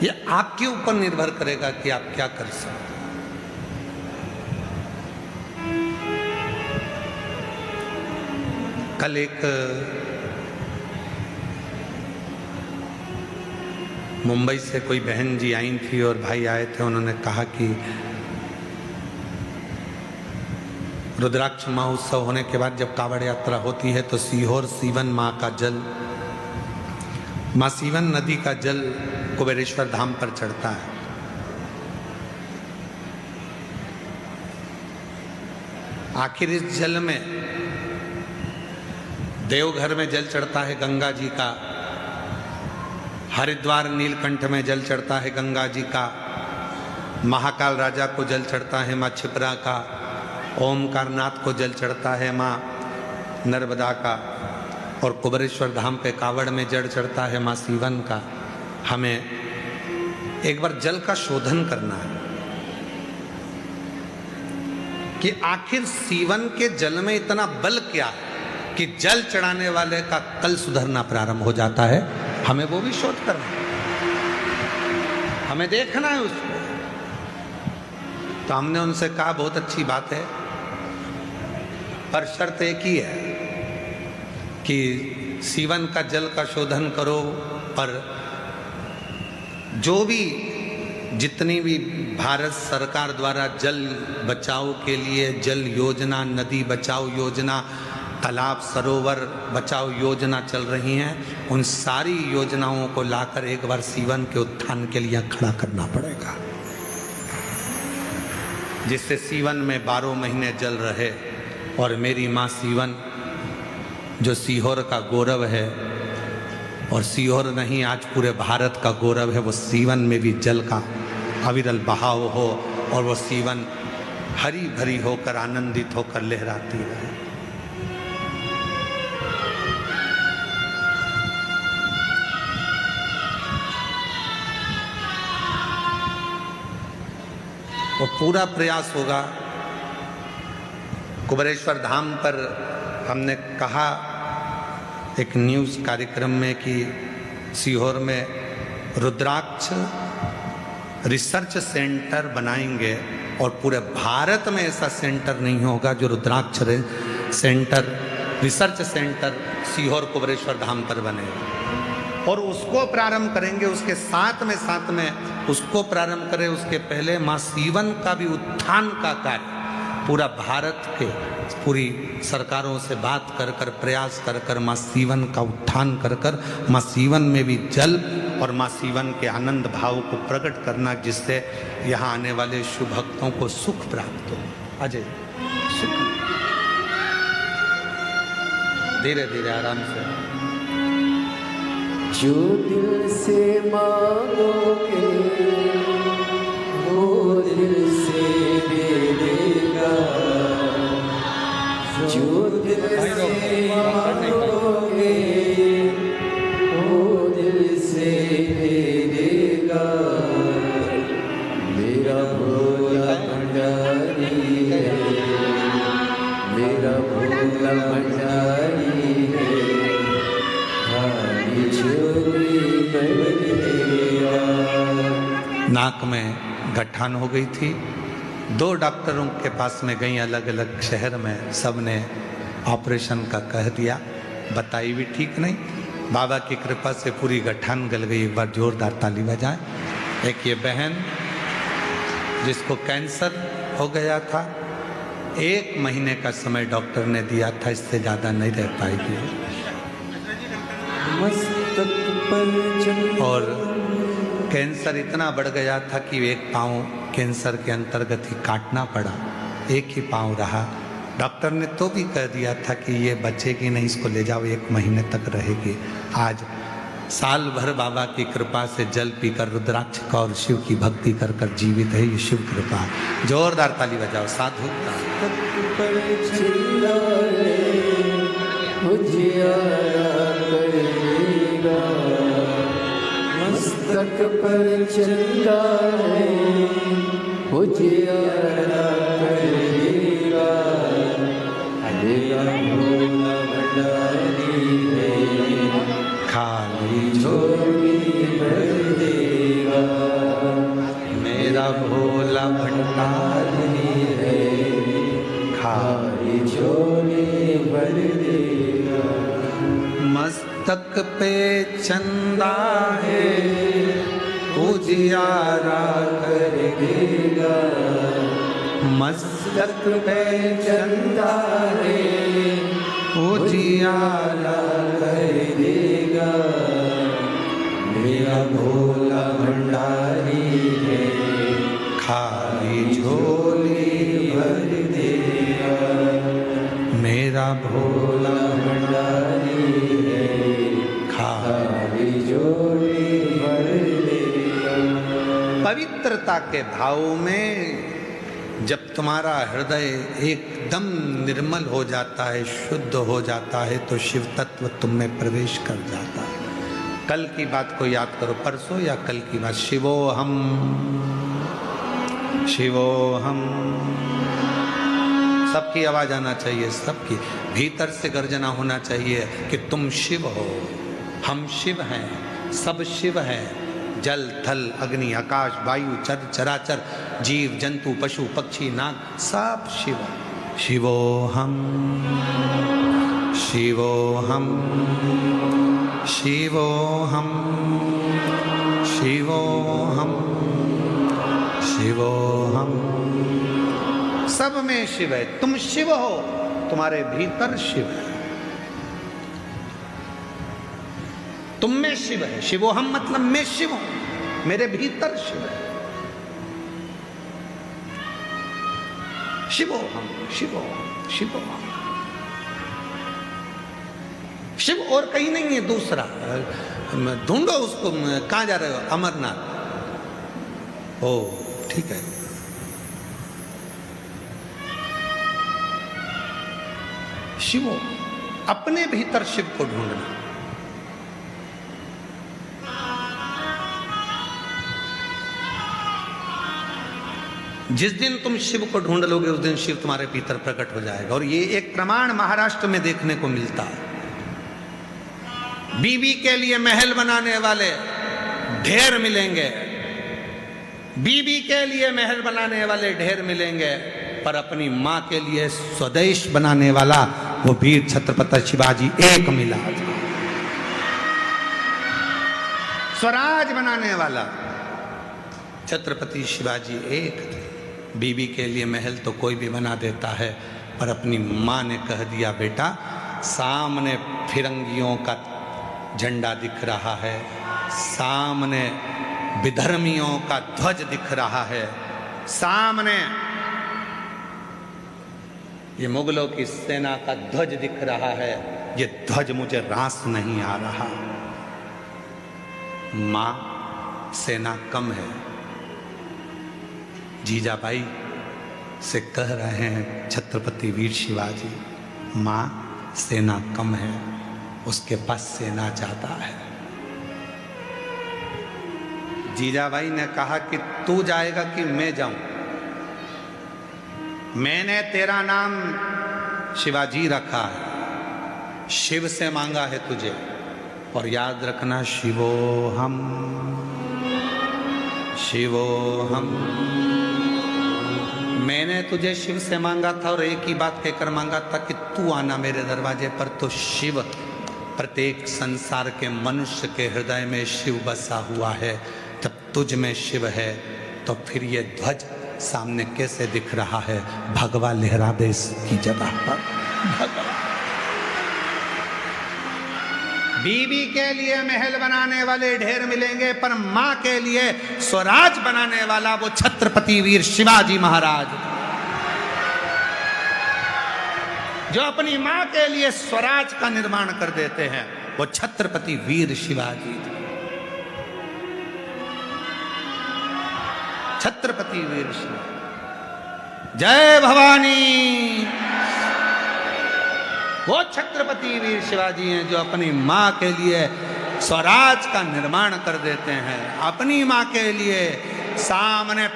ये आपके ऊपर निर्भर करेगा कि आप क्या कर सकते। कल एक मुंबई से कोई बहन जी आई थी और भाई आए थे। उन्होंने कहा कि रुद्राक्ष महोत्सव होने के बाद जब कावड़ यात्रा होती है तो सीहोर सीवन माँ का जल, माँ सीवन नदी का जल कुबेरेश्वर धाम पर चढ़ता है। आखिर इस जल में देवघर में जल चढ़ता है गंगा जी का, हरिद्वार नीलकंठ में जल चढ़ता है गंगा जी का, महाकाल राजा को जल चढ़ता है माँ क्षिप्रा का, ओमकारनाथ को जल चढ़ता है माँ नर्मदा का, और कुबेरेश्वर धाम पे कावड़ में जल चढ़ता है माँ सीवन का। हमें एक बार जल का शोधन करना है कि आखिर सीवन के जल में इतना बल क्या है कि जल चढ़ाने वाले का कल सुधरना प्रारंभ हो जाता है। हमें वो भी शोध करना है, हमें देखना है उसको। तो हमने उनसे कहा बहुत अच्छी बात है, पर शर्त एक ही है कि सीवन का जल का शोधन करो, पर जो भी जितनी भी भारत सरकार द्वारा जल बचाओ के लिए जल योजना, नदी बचाओ योजना, तालाब सरोवर बचाओ योजना चल रही हैं, उन सारी योजनाओं को लाकर एक बार सीवन के उत्थान के लिए खड़ा करना पड़ेगा, जिससे सीवन में 12 महीने जल रहे। और मेरी माँ सीवन जो सीहोर का गौरव है, और सीहोर नहीं आज पूरे भारत का गौरव है, वो सीवन में भी जल का अविरल बहाव हो और वो सीवन हरी भरी होकर आनंदित होकर लहराती रहे। वो पूरा प्रयास होगा। कुबेरेश्वर धाम पर हमने कहा एक न्यूज़ कार्यक्रम में कि सीहोर में रुद्राक्ष रिसर्च सेंटर बनाएंगे, और पूरे भारत में ऐसा सेंटर नहीं होगा जो rudraksha centre, research centre Sehore Kubereshwar Dham पर बनेगा। और उसको प्रारंभ करेंगे, उसके साथ में उसको प्रारंभ करें, उसके पहले माँ सीवन का भी उत्थान का कार्य पूरा भारत के पूरी सरकारों से बात कर कर प्रयास कर कर माँ सीवन का उत्थान कर कर माँ सीवन में भी जल और माँ सीवन के आनंद भाव को प्रकट करना, जिससे यहाँ आने वाले शुभ भक्तों को सुख प्राप्त हो। अजय सुख, धीरे धीरे आराम से। जो दिल से मांगोगे वो दिल से दे देगा, जो दिल से मांगोगे वो दिल से दे देगा। मेरा भोला भंडारी है, मेरा भोला भंडारी है, नाक में गठान हो गई थी, 2 डॉक्टरों के पास में गई अलग अलग शहर में, सब ने ऑपरेशन का कह दिया, बताई भी ठीक नहीं। बाबा की कृपा से पूरी गठान गल गई। एक बार जोरदार ताली बजाएं। एक ये बहन जिसको कैंसर हो गया था, 1 महीने का समय डॉक्टर ने दिया था, इससे ज़्यादा नहीं रह पाएगी। और कैंसर इतना बढ़ गया था कि एक पाँव कैंसर के अंतर्गत ही काटना पड़ा, एक ही पाँव रहा। डॉक्टर ने तो भी कह दिया था कि ये बचेगी नहीं, इसको ले जाओ, 1 महीने तक रहेगी। आज साल भर बाबा की कृपा से जल पीकर रुद्राक्ष का और शिव की भक्ति कर कर जीवित है। ये शिव कृपा। जोरदार ताली बजाओ। साधु मस्तक पर चंदा है, उजियारा करेगा। मेरा भोला भंडारी है, खाली झोली भर देगा। मेरा भोला भंडारी है, खाली झोली भर देगा। मस्तक पे चंदा है, उजियारा कर देगा। मस्तक पे चंदा है, उजियारा कर देगा। मेरा भोला भंडारी है, खाली झोली भर देगा। मेरा भोला भंडारी है, खाली झोली भर देगा। पवित्रता के भाव में जब तुम्हारा हृदय एकदम निर्मल हो जाता है, शुद्ध हो जाता है, तो शिव तत्व तुम में प्रवेश कर जाता है। कल की बात को याद करो, परसों या कल की बात। शिवोहम शिवोहम, सबकी आवाज आना चाहिए, सबकी भीतर से गर्जना होना चाहिए कि तुम शिव हो, हम शिव हैं, सब शिव हैं। जल थल अग्नि आकाश वायु चर चराचर जीव जंतु पशु पक्षी नाग सब शिव। शिवोहम शिवोहम शिवोहम शिवोहम सब में शिव है। तुम शिव हो, तुम्हारे भीतर शिव है। तुम में शिव है। शिवोहम मतलब मैं शिव हूं, मेरे भीतर शिव है। शिवोहम, शिवोहम, शिवोहम। शिव और कहीं नहीं है दूसरा। ढूंढो उसको। कहां जा रहे हो? अमरनाथ। ओ ठीक है। शिवो, अपने भीतर शिव को ढूंढना। जिस दिन तुम शिव को ढूंढ लोगे उस दिन शिव तुम्हारे भीतर प्रकट हो जाएगा। और ये एक प्रमाण महाराष्ट्र में देखने को मिलता है। बीबी के लिए महल बनाने वाले ढेर मिलेंगे, बीबी के लिए महल बनाने वाले ढेर मिलेंगे, पर अपनी मां के लिए स्वदेश बनाने वाला वो वीर छत्रपति शिवाजी एक मिला। स्वराज बनाने वाला छत्रपति शिवाजी एक थे। बीबी के लिए महल तो कोई भी बना देता है, पर अपनी मां ने कह दिया, बेटा सामने फिरंगियों का झंडा दिख रहा है, सामने विधर्मियों का ध्वज दिख रहा है, सामने ये मुगलों की सेना का ध्वज दिख रहा है, ये ध्वज मुझे रास नहीं आ रहा। मां, सेना कम है। जीजाबाई से कह रहे हैं छत्रपति वीर शिवाजी, मां सेना कम है, उसके पास सेना ज्यादा है। जीजाबाई ने कहा कि तू जाएगा कि मैं जाऊं? मैंने तेरा नाम शिवाजी रखा है, शिव से मांगा है तुझे। और याद रखना, शिवोहम, शिवोहम। मैंने तुझे शिव से मांगा था और एक ही बात कहकर मांगा था कि तू आना मेरे दरवाजे पर। तो शिव, प्रत्येक संसार के मनुष्य के हृदय में शिव बसा हुआ है। जब तुझ में शिव है तो फिर ये ध्वज सामने कैसे दिख रहा है? भगवा लहरा दे इसकी जगह पर। भगवा। बीबी के लिए महल बनाने वाले ढेर मिलेंगे, पर मां के लिए स्वराज बनाने वाला वो छत्रपति वीर शिवाजी महाराज, जो अपनी मां के लिए स्वराज का निर्माण कर देते हैं, वो छत्रपति वीर शिवाजी। छत्रपति वीर शिवाजी। जय भवानी। वो छत्रपति वीर शिवाजी हैं जो अपनी मां के लिए स्वराज का निर्माण कर देते हैं। अपनी मां के लिए सामने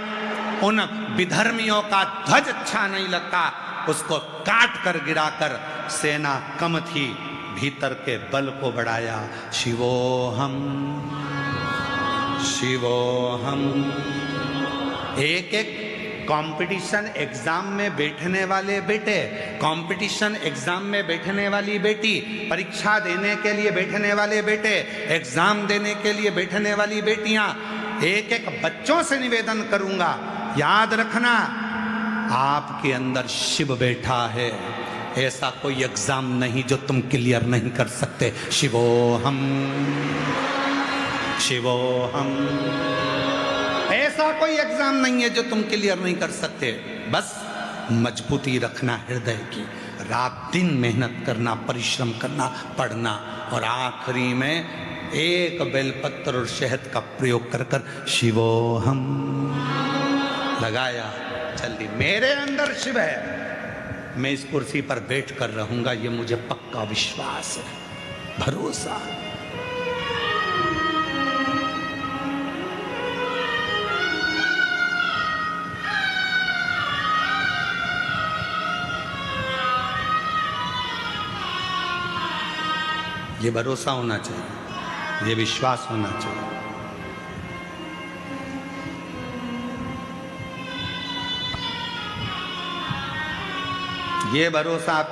उन विधर्मियों का ध्वज अच्छा नहीं लगता, उसको काट कर गिराकर सेना कम थी, भीतर के बल को बढ़ाया। शिवोहम, शिवोहम। एक एक कंपटीशन एग्जाम में बैठने वाले बेटे, कंपटीशन एग्जाम में बैठने वाली बेटी, परीक्षा देने के लिए बैठने वाले बेटे, एग्जाम देने के लिए बैठने वाली बेटियां, एक एक बच्चों से निवेदन करूंगा, याद रखना आपके अंदर शिव बैठा है। ऐसा कोई एग्जाम नहीं जो तुम क्लियर नहीं कर सकते। शिवोहम, शिवोहम। ऐसा कोई एग्जाम नहीं है जो तुम क्लियर नहीं कर सकते। बस मजबूती रखना हृदय की, रात दिन मेहनत करना, परिश्रम करना, पढ़ना, और आखिरी में एक बेलपत्र और शहद का प्रयोग कर कर शिवोहम लगाया। जल्दी, मेरे अंदर शिव है, मैं इस कुर्सी पर बैठ कर रहूंगा, ये मुझे पक्का विश्वास है, भरोसा। ये भरोसा होना चाहिए, ये विश्वास होना चाहिए। ये भरोसा आप